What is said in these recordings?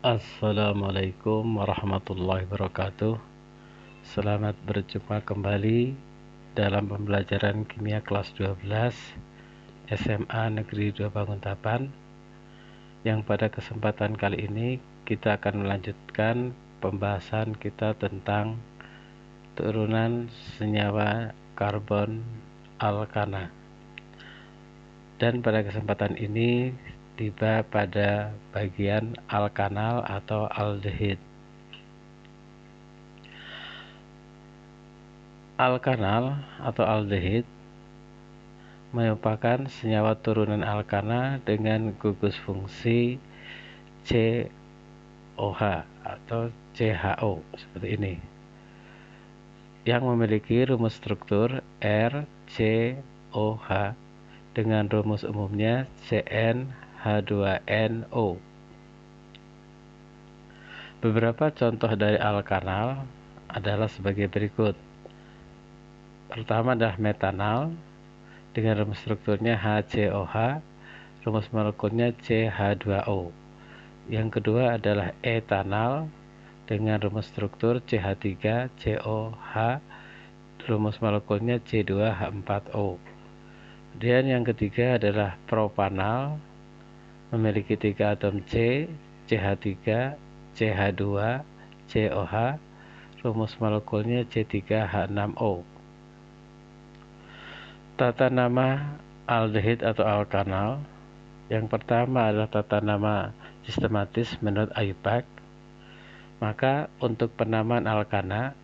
Assalamualaikum warahmatullahi wabarakatuh. Selamat berjumpa kembali dalam pembelajaran kimia kelas 12 SMA Negeri 2 Banguntapan, yang pada kesempatan kali ini kita akan melanjutkan pembahasan kita tentang turunan senyawa karbon alkana. Dan pada kesempatan ini tiba pada bagian alkanal atau aldehid. Alkanal atau aldehid merupakan senyawa turunan alkana dengan gugus fungsi COH atau CHO seperti ini, yang memiliki rumus struktur RCOH dengan rumus umumnya CnH2nO. Beberapa contoh dari alkanal adalah sebagai berikut. Pertama adalah metanal dengan rumus strukturnya HCOH, rumus molekulnya CH2O. Yang kedua adalah etanal dengan rumus struktur CH3COH, rumus molekulnya C2H4O. Kemudian yang ketiga adalah propanal, memiliki 3 atom C, CH3, CH2, COH, rumus molekulnya C3H6O. Tata nama aldehid atau alkanal. Yang pertama adalah tata nama sistematis menurut IUPAC. Maka untuk penamaan alkanal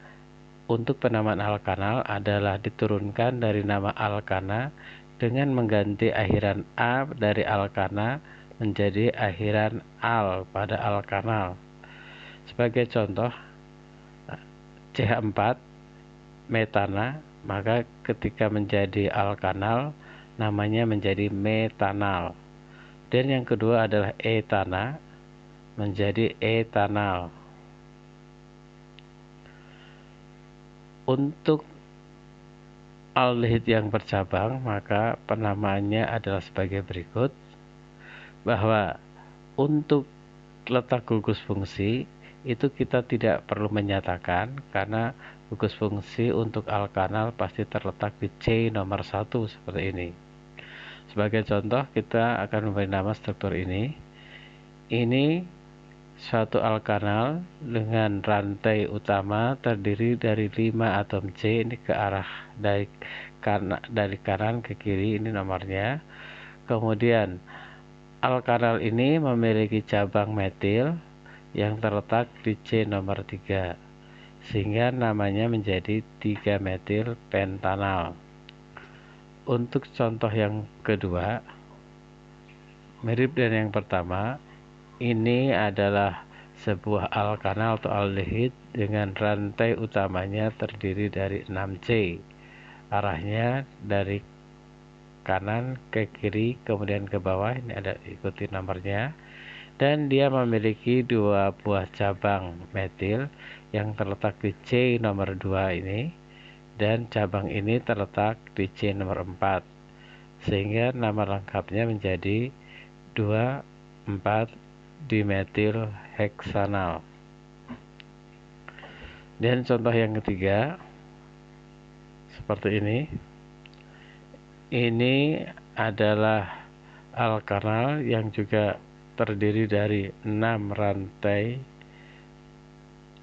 adalah diturunkan dari nama alkana dengan mengganti akhiran A dari alkana menjadi akhiran al pada alkanal. Sebagai contoh, CH4 metana, maka ketika menjadi alkanal namanya menjadi metanal. Dan yang kedua adalah etana, menjadi etanal. Untuk aldehid yang bercabang, maka penamaannya adalah sebagai berikut, bahwa untuk letak gugus fungsi itu kita tidak perlu menyatakan, karena gugus fungsi untuk alkanal pasti terletak di C nomor 1 seperti ini. Sebagai contoh, kita akan memberi nama struktur ini. Ini suatu alkanal dengan rantai utama terdiri dari 5 atom C, ini ke arah dari kanan ke kiri, ini nomornya. Kemudian alkanal ini memiliki cabang metil yang terletak di C nomor 3, sehingga namanya menjadi 3 metil pentanal. Untuk contoh yang kedua, mirip dengan yang pertama, ini adalah sebuah alkanal atau aldehid dengan rantai utamanya terdiri dari 6C. Arahnya dari kanan ke kiri, kemudian ke bawah, ini ada ikuti nomornya. Dan dia memiliki 2 buah cabang metil yang terletak di C nomor 2 ini, dan cabang ini terletak di C nomor 4, sehingga nama lengkapnya menjadi 2,4-dimetil heksanal. Dan contoh yang ketiga seperti ini. Ini adalah alkanal yang juga terdiri dari 6 rantai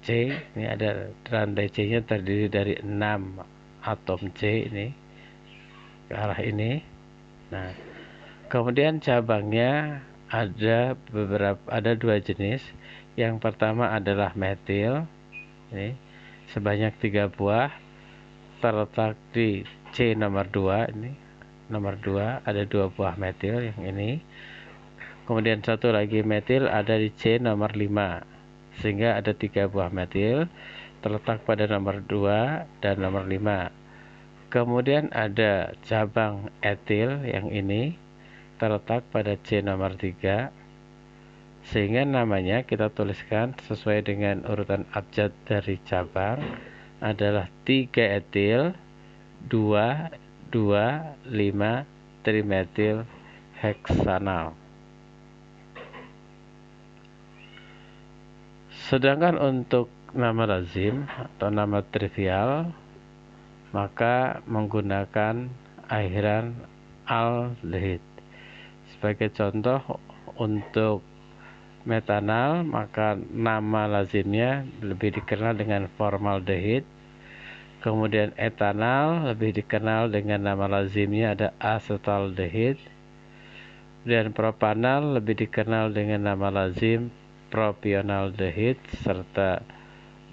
C. Ini ada rantai C-nya terdiri dari 6 atom C ini ke arah ini. Nah, kemudian cabangnya ada 2 jenis. Yang pertama adalah metil, ini sebanyak 3 buah terletak di C nomor 2 ini. Nomor 2 ada 2 buah metil yang ini. Kemudian satu lagi metil ada di C nomor 5, sehingga ada 3 buah metil terletak pada nomor 2 dan nomor 5. Kemudian ada cabang etil yang ini terletak pada C nomor 3, sehingga namanya kita tuliskan sesuai dengan urutan abjad dari cabang adalah 3 etil 2,2,5-trimetil heksanal. Sedangkan untuk nama lazim atau nama trivial maka menggunakan akhiran aldehid. Sebagai contoh, untuk metanal maka nama lazimnya lebih dikenal dengan formaldehid. Kemudian etanal lebih dikenal dengan nama lazimnya ada acetaldehid. Dan propanal lebih dikenal dengan nama lazim propionaldehid, serta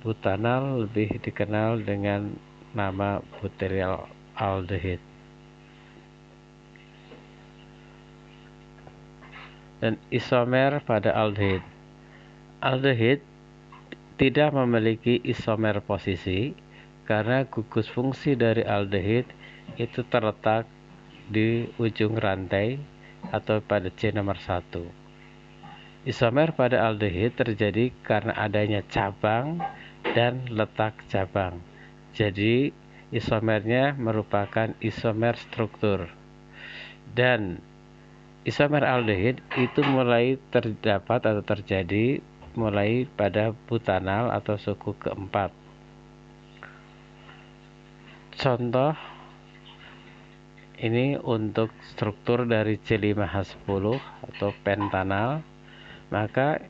butanal lebih dikenal dengan nama butyryldehid. Dan isomer pada aldehid. Aldehid tidak memiliki isomer posisi karena gugus fungsi dari aldehid itu terletak di ujung rantai atau pada C nomor 1. Isomer pada aldehid terjadi karena adanya cabang dan letak cabang. Jadi isomernya merupakan isomer struktur. Dan isomer aldehid itu mulai terdapat atau terjadi mulai pada butanal atau suku keempat. Contoh ini untuk struktur dari C5H10 atau pentanal. Maka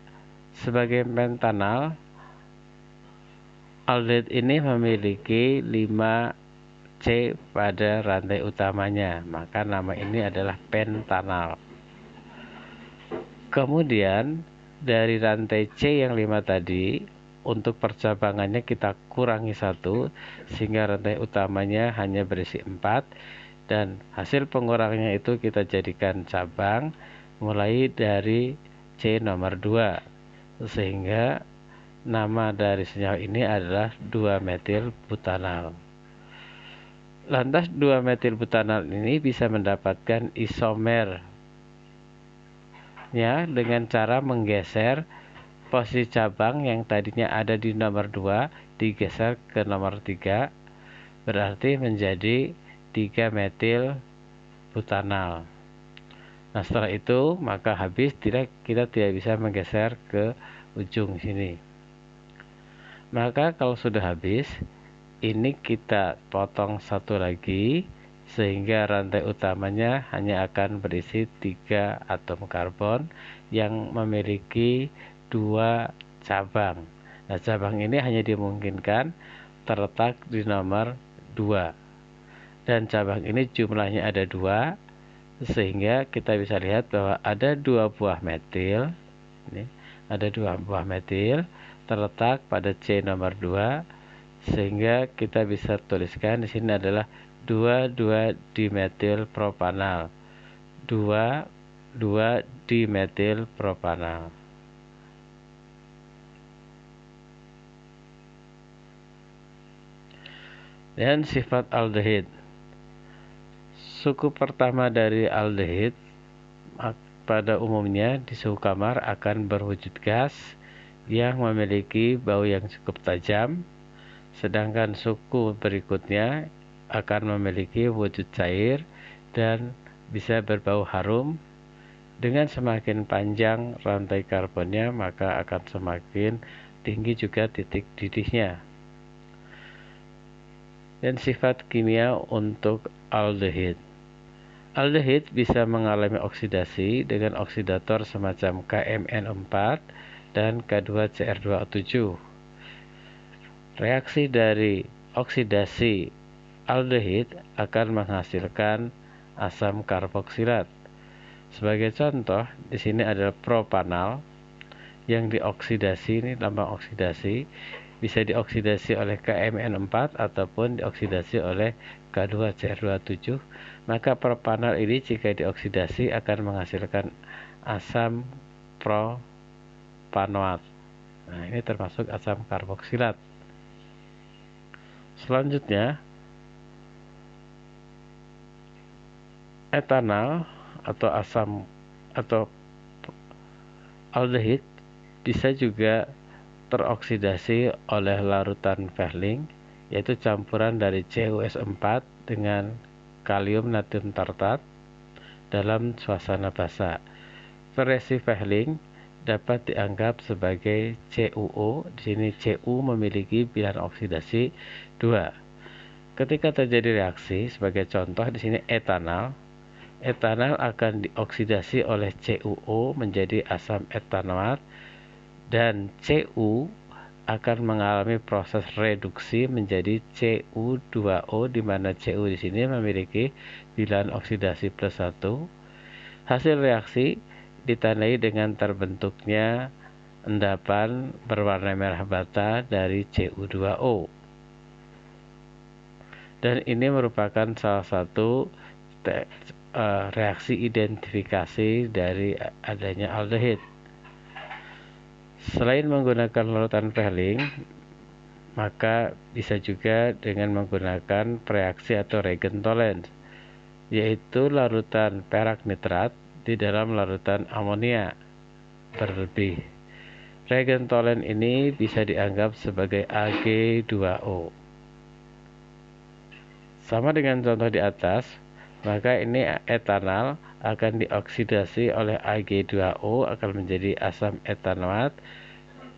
sebagai pentanal, aldehid ini memiliki 5C pada rantai utamanya, maka nama ini adalah pentanal. Kemudian dari rantai C yang 5 tadi, untuk percabangannya kita kurangi 1 sehingga rantai utamanya hanya berisi 4, dan hasil pengurangannya itu kita jadikan cabang mulai dari C nomor 2, sehingga nama dari senyawa ini adalah 2-metil butanal. Lantas 2-metil butanal ini bisa mendapatkan isomernya dengan cara menggeser posisi cabang yang tadinya ada di nomor 2 digeser ke nomor 3, berarti menjadi 3-metil butanal. Nah, setelah itu maka habis, kita tidak bisa menggeser ke ujung sini. Maka kalau sudah habis, ini kita potong satu lagi sehingga rantai utamanya hanya akan berisi 3 atom karbon yang memiliki 2 cabang. Nah, cabang ini hanya dimungkinkan terletak di nomor 2. Dan cabang ini jumlahnya ada 2, sehingga kita bisa lihat bahwa ada 2 buah metil. Ini ada 2 buah metil terletak pada C nomor 2, sehingga kita bisa tuliskan di sini adalah 2,2-dimetil propanal. 2,2-dimetil propanal. Dan sifat aldehid. Suku pertama dari aldehid pada umumnya di suhu kamar akan berwujud gas yang memiliki bau yang cukup tajam, sedangkan suku berikutnya akan memiliki wujud cair dan bisa berbau harum. Dengan semakin panjang rantai karbonnya, maka akan semakin tinggi juga titik didihnya. Dan sifat kimia untuk aldehid. Aldehid bisa mengalami oksidasi dengan oksidator semacam KMN4 dan K2CR2O7. Reaksi dari oksidasi aldehid akan menghasilkan asam karboksilat. Sebagai contoh, di sini adalah propanal yang dioksidasi, ini lambang oksidasi, bisa dioksidasi oleh KMN4 ataupun dioksidasi oleh K2CR2O7. Maka propanal ini jika dioksidasi akan menghasilkan asam propanoat. Nah, ini termasuk asam karboksilat. Selanjutnya, etanal atau asam atau aldehid bisa juga teroksidasi oleh larutan Fehling, yaitu campuran dari CuS4 dengan kalium natrium tartat dalam suasana basah. Reaksi Fehling dapat dianggap sebagai CuO. Di sini Cu memiliki bilangan oksidasi 2. Ketika terjadi reaksi, sebagai contoh di sini etanal. Etanal akan dioksidasi oleh CuO menjadi asam etanoat, dan Cu akan mengalami proses reduksi menjadi Cu2O, di mana Cu di sini memiliki bilangan oksidasi +1. Hasil reaksi ditandai dengan terbentuknya endapan berwarna merah bata dari Cu2O. Dan ini merupakan salah satu reaksi identifikasi dari adanya aldehid. Selain menggunakan larutan Pelling, maka bisa juga dengan menggunakan reaksi atau reagent tolerance, yaitu larutan perak nitrat di dalam larutan amonia berlebih. Reagent tolerance ini bisa dianggap sebagai Ag2O. Sama dengan contoh di atas, maka ini etanal akan dioksidasi oleh Ag2O akan menjadi asam etanoat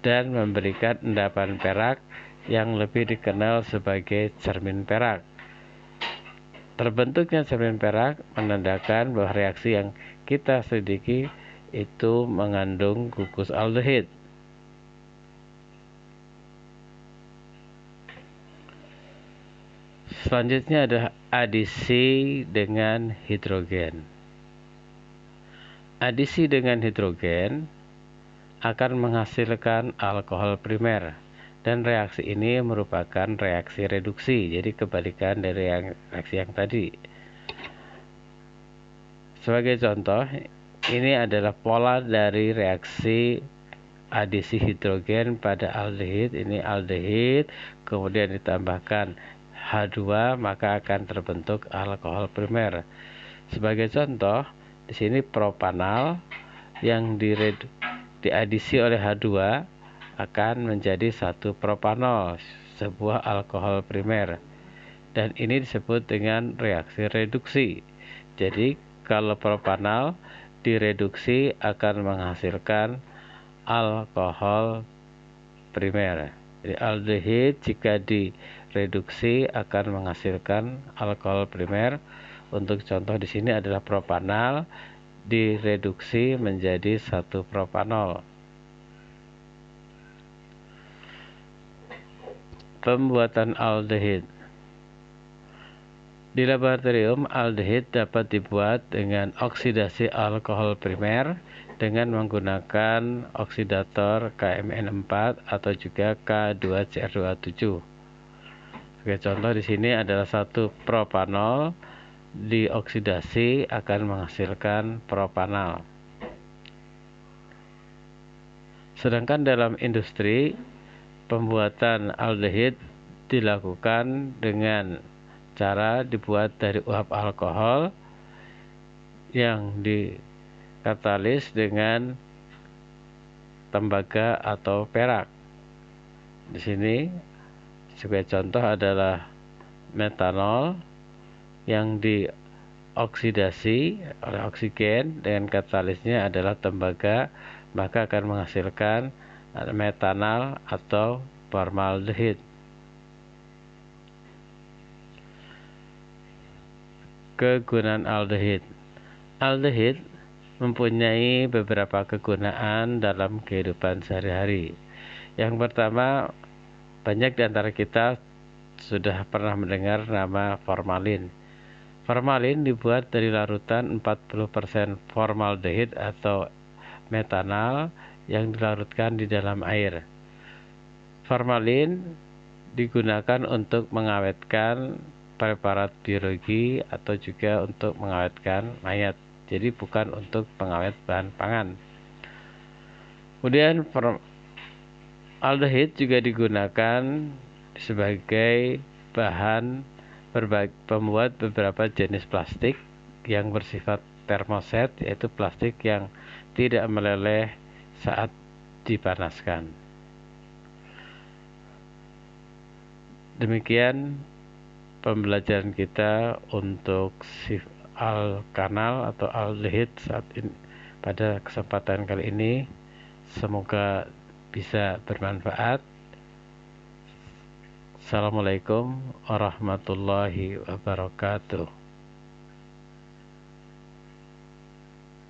dan memberikan endapan perak yang lebih dikenal sebagai cermin perak. Terbentuknya cermin perak menandakan bahwa reaksi yang kita selidiki itu mengandung gugus aldehid. Selanjutnya adalah adisi dengan hidrogen. Adisi dengan hidrogen akan menghasilkan alkohol primer, dan reaksi ini merupakan reaksi reduksi, jadi kebalikan dari reaksi yang tadi. Sebagai contoh, ini adalah pola dari reaksi adisi hidrogen pada aldehid. Ini aldehid, kemudian ditambahkan H2, maka akan terbentuk alkohol primer. Sebagai contoh, di sini propanal yang diadisi oleh H2 akan menjadi 1 propanol, sebuah alkohol primer. Dan ini disebut dengan reaksi reduksi. Jadi kalau propanal direduksi akan menghasilkan alkohol primer. Jadi aldehid jika direduksi akan menghasilkan alkohol primer. Untuk contoh di sini adalah propanal direduksi menjadi 1 propanol. Pembuatan aldehid. Di laboratorium, aldehid dapat dibuat dengan oksidasi alkohol primer dengan menggunakan oksidator KMN4 atau juga K2CR27. Sebagai contoh di sini adalah 1 propanol dioksidasi akan menghasilkan propanal. Sedangkan dalam industri, pembuatan aldehid dilakukan dengan cara dibuat dari uap alkohol yang dikatalis dengan tembaga atau perak. Di sini sebagai contoh adalah metanol yang dioksidasi oleh oksigen dengan katalisnya adalah tembaga, maka akan menghasilkan metanal atau formaldehid. Kegunaan aldehid. Aldehid mempunyai beberapa kegunaan dalam kehidupan sehari-hari. Yang pertama, banyak di antara kita sudah pernah mendengar nama formalin. Formalin dibuat dari larutan 40% formaldehid atau metanal yang dilarutkan di dalam air. Formalin digunakan untuk mengawetkan preparat biologi atau juga untuk mengawetkan mayat. Jadi bukan untuk pengawet bahan pangan. Kemudian aldehid juga digunakan sebagai bahan pembuat beberapa jenis plastik yang bersifat termoset, yaitu plastik yang tidak meleleh saat dipanaskan. Demikian pembelajaran kita untuk alkanal atau aldehid saat ini pada kesempatan kali ini. Semoga bisa bermanfaat. Assalamualaikum warahmatullahi wabarakatuh.